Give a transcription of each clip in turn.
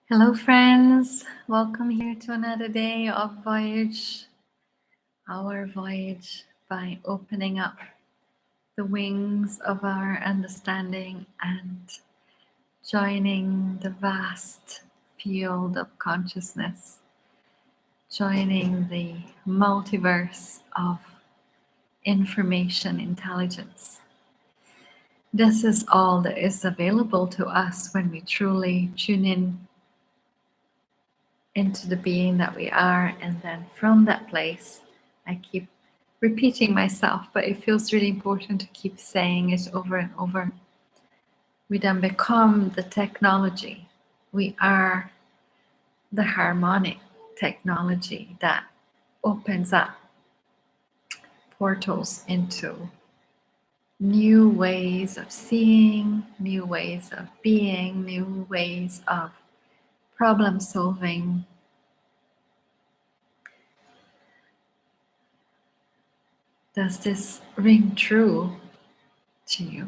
Hello, friends. Welcome here to another day of Voyage, our voyage by opening up the wings of our understanding and joining the vast field of consciousness, joining the multiverse of information intelligence. This is all that is available to us when we truly tune in into the being that we are, and then from that place I keep repeating myself, but it feels really important to keep saying it over and over. We then become the technology. We are the harmonic technology that opens up portals into new ways of seeing, new ways of being, new ways of problem solving. Does this ring true to you?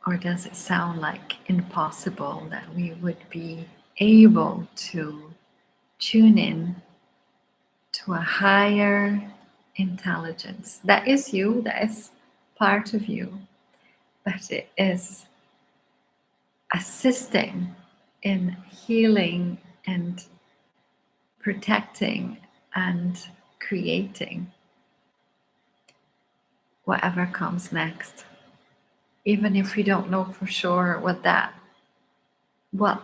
Or does it sound like impossible that we would be able to tune in to a higher intelligence? That is you, that is part of you, but it is assisting in healing and protecting and creating whatever comes next. Even if we don't know for sure what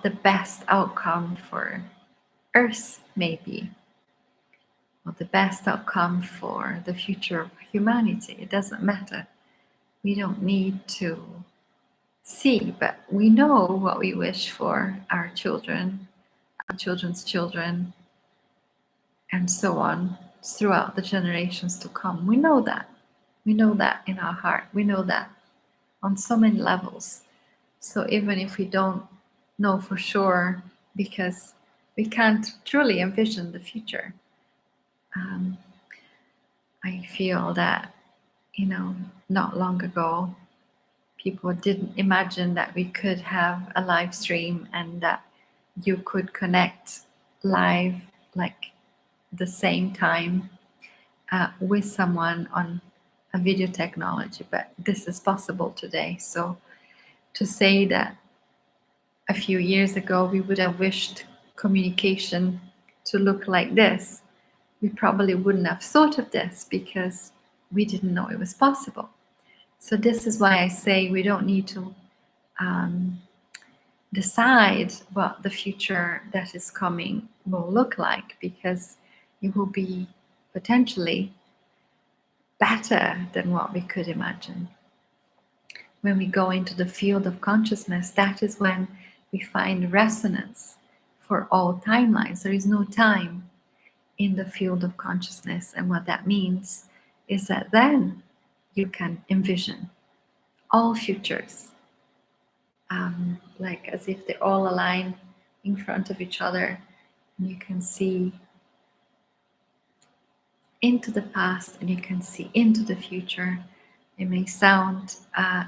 the best outcome for Earth may be, what the best outcome for the future of humanity. It doesn't matter. We don't need to see, but we know what we wish for our children, our children's children, and so on throughout the generations to come. We know that. We know that in our heart. We know that on so many levels. So even if we don't know for sure, because we can't truly envision the future, I feel that, not long ago, people didn't imagine that we could have a live stream and that you could connect live, like the same time, with someone on a video technology. But this is possible today. So to say that a few years ago we would have wished communication to look like this, we probably wouldn't have thought of this because we didn't know it was possible. So this is why I say we don't need to decide what the future that is coming will look like, because it will be potentially better than what we could imagine. When we go into the field of consciousness, that is when we find resonance for all timelines. There is no time in the field of consciousness. And what that means is that then you can envision all futures, like as if they all align in front of each other, and you can see into the past and you can see into the future. It may sound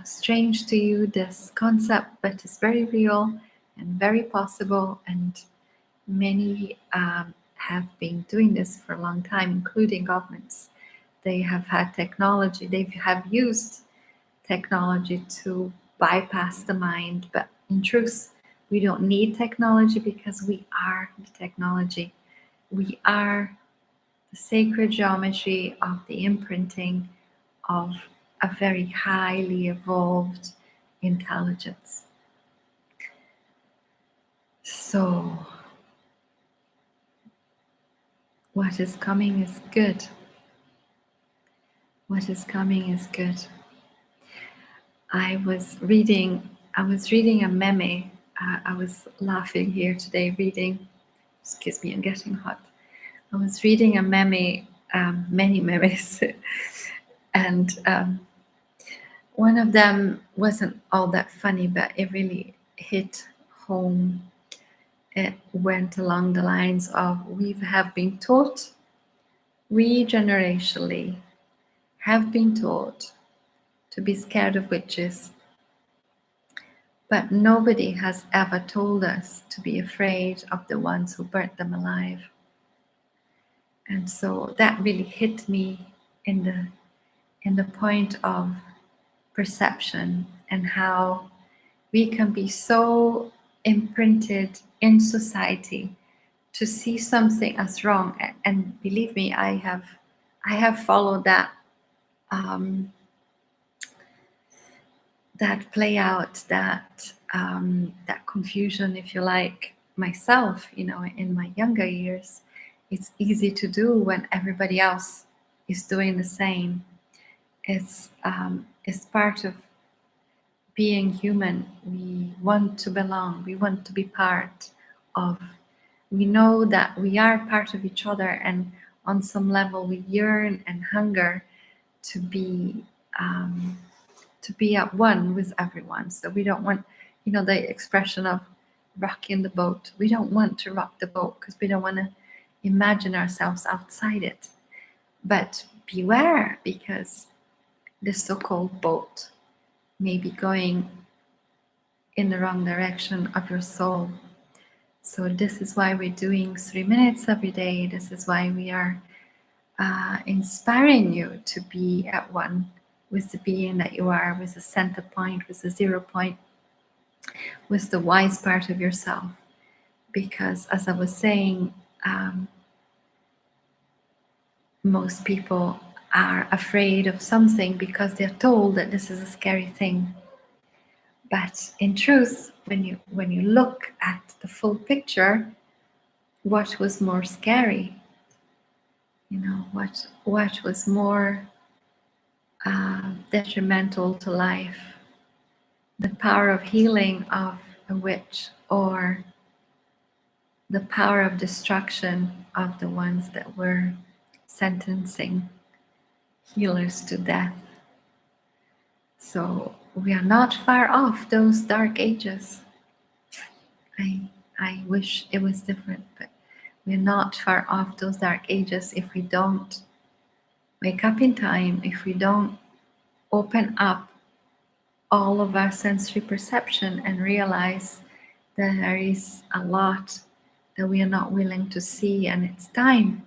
strange to you, this concept, but it's very real and very possible, and many have been doing this for a long time, including governments. They have had technology, they have used technology to bypass the mind, but in truth, we don't need technology because we are the technology. We are the sacred geometry of the imprinting of a very highly evolved intelligence. So what is coming is good. What is coming is good. I was reading a meme. I was laughing here today reading. Excuse me, I'm getting hot. I was reading a meme, many memes, and one of them wasn't all that funny, but it really hit home. It went along the lines of, we have been taught, we generationally have been taught to be scared of witches, But nobody has ever told us to be afraid of the ones who burnt them alive. And so that really hit me in the point of perception, and how we can be so imprinted in society to see something as wrong. And believe me, I have followed that that play out, that confusion, if you like, myself, in my younger years. It's easy to do when everybody else is doing the same. It's part of being human. We want to belong, we want to be part of, we know that we are part of each other, and on some level we yearn and hunger to be at one with everyone. So we don't want, the expression of rocking the boat. We don't want to rock the boat because we don't want to imagine ourselves outside it. But beware, because the so-called boat may be going in the wrong direction of your soul. So this is why we're doing 3 minutes every day. This is why we are inspiring you to be at one with the being that you are, with the center point, with the 0 point, with the wise part of yourself. Because as I was saying, most people are afraid of something because they're told that this is a scary thing. But in truth, when you look at the full picture, what was more scary? What was more detrimental to life? The power of healing of a witch, or the power of destruction of the ones that were sentencing healers to death? So we are not far off those dark ages. I wish it was different, but we're not far off those dark ages if we don't wake up in time, if we don't open up all of our sensory perception and realize that there is a lot that we are not willing to see. And it's time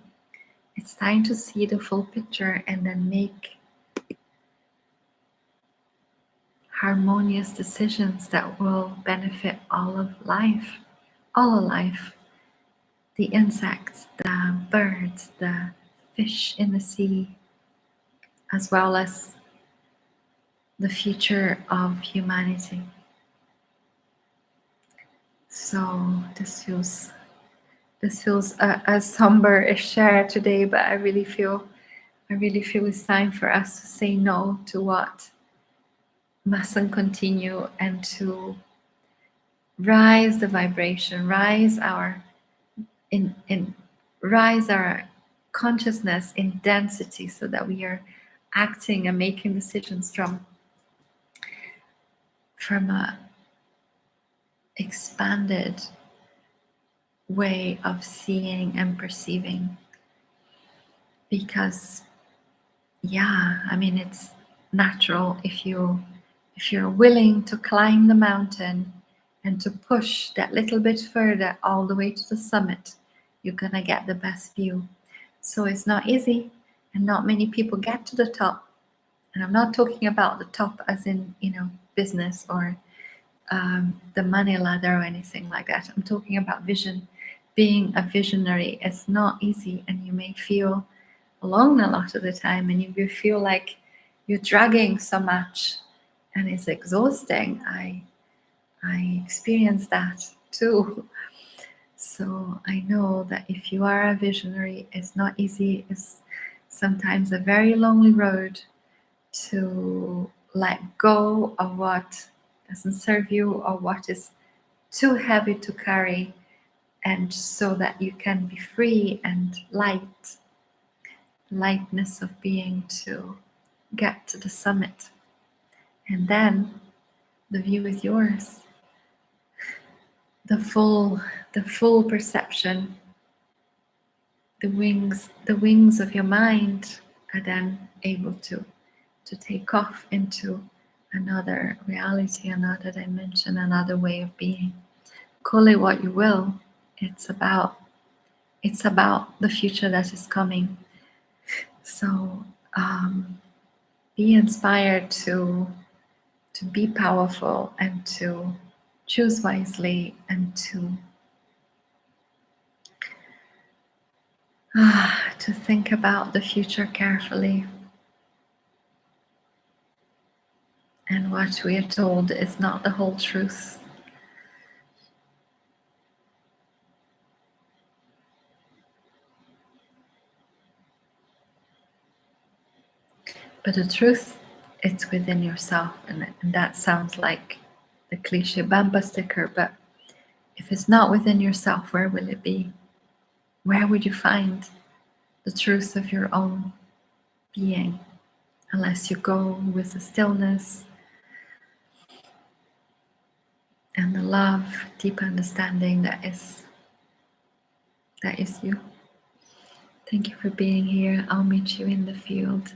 to see the full picture and then make harmonious decisions that will benefit all of life, the insects, the birds, the fish in the sea, as well as the future of humanity. So this feels a somber share today, but I really feel it's time for us to say no to what mustn't continue, and to rise the vibration, rise our consciousness in density, so that we are acting and making decisions from a expanded way of seeing and perceiving. Because it's natural, if you're willing to climb the mountain and to push that little bit further all the way to the summit, you're gonna get the best view. So it's not easy, and not many people get to the top. And I'm not talking about the top as in business or the money ladder or anything like that. I'm talking about vision. Being a visionary is not easy, and you may feel alone a lot of the time, and you feel like you're dragging so much, and it's exhausting. I experienced that too. So I know that if you are a visionary, it's not easy. It's sometimes a very lonely road to let go of what doesn't serve you, or what is too heavy to carry, and so that you can be free and lightness of being, to get to the summit. And then the view is yours. The full perception, the wings of your mind are then able to take off into another reality, another dimension, another way of being. Call it what you will. It's about the future that is coming. So be inspired to be powerful and to choose wisely and to think about the future carefully. And what we are told is not the whole truth. But the truth, it's within yourself. And that sounds like the cliche bumper sticker, but if it's not within yourself, where will it be? Where would you find the truth of your own being? Unless you go with the stillness and the love, deep understanding that is you. Thank you for being here. I'll meet you in the field.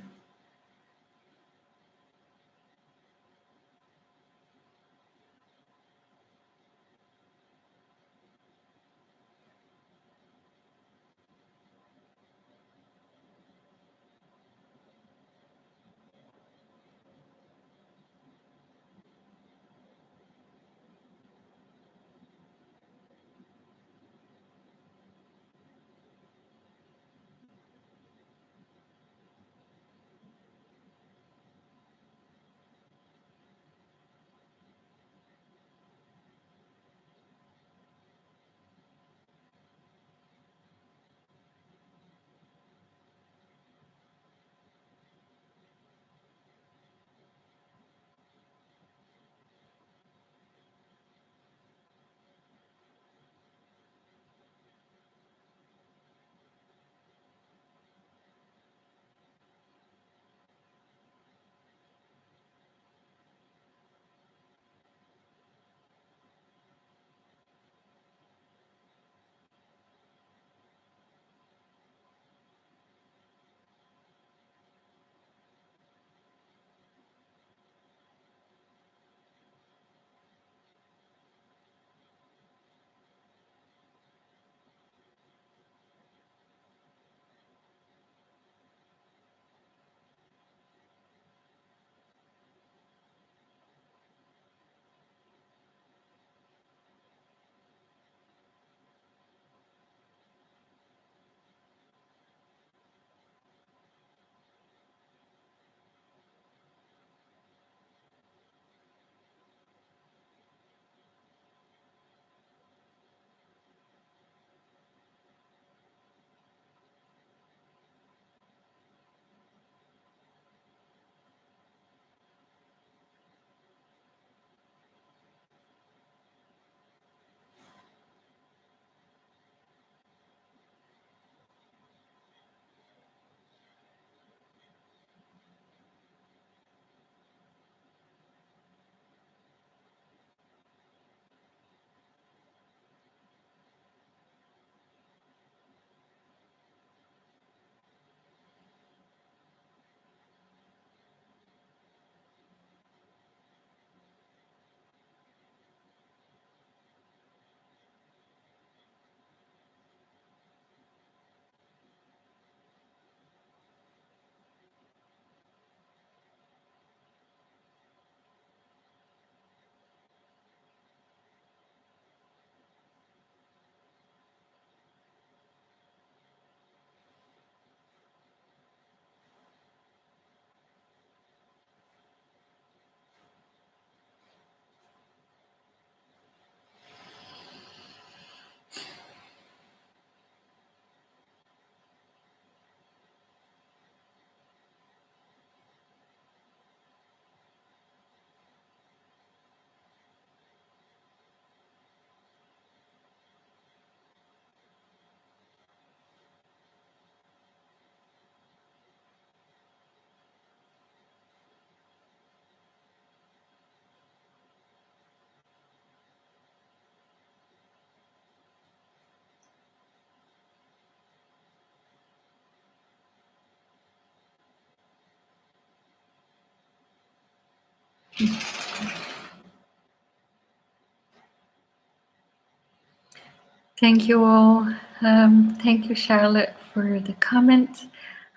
Thank you all. Thank you, Charlotte, for the comment.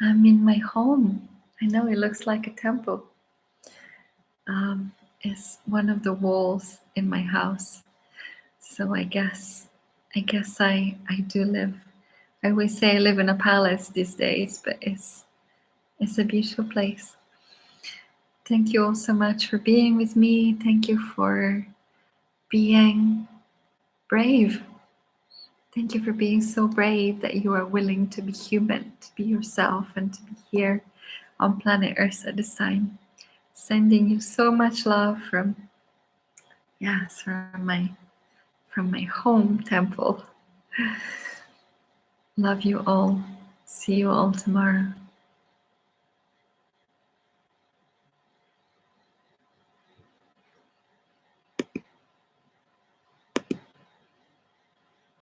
I'm in my home. I know it looks like a temple. It's one of the walls in my house. So I guess I do live. I always say I live in a palace these days, but it's a beautiful place. Thank you all so much for being with me. Thank you for being brave. Thank you for being so brave that you are willing to be human, to be yourself, and to be here on planet Earth at this time. Sending you so much love from my home temple. Love you all. See you all tomorrow.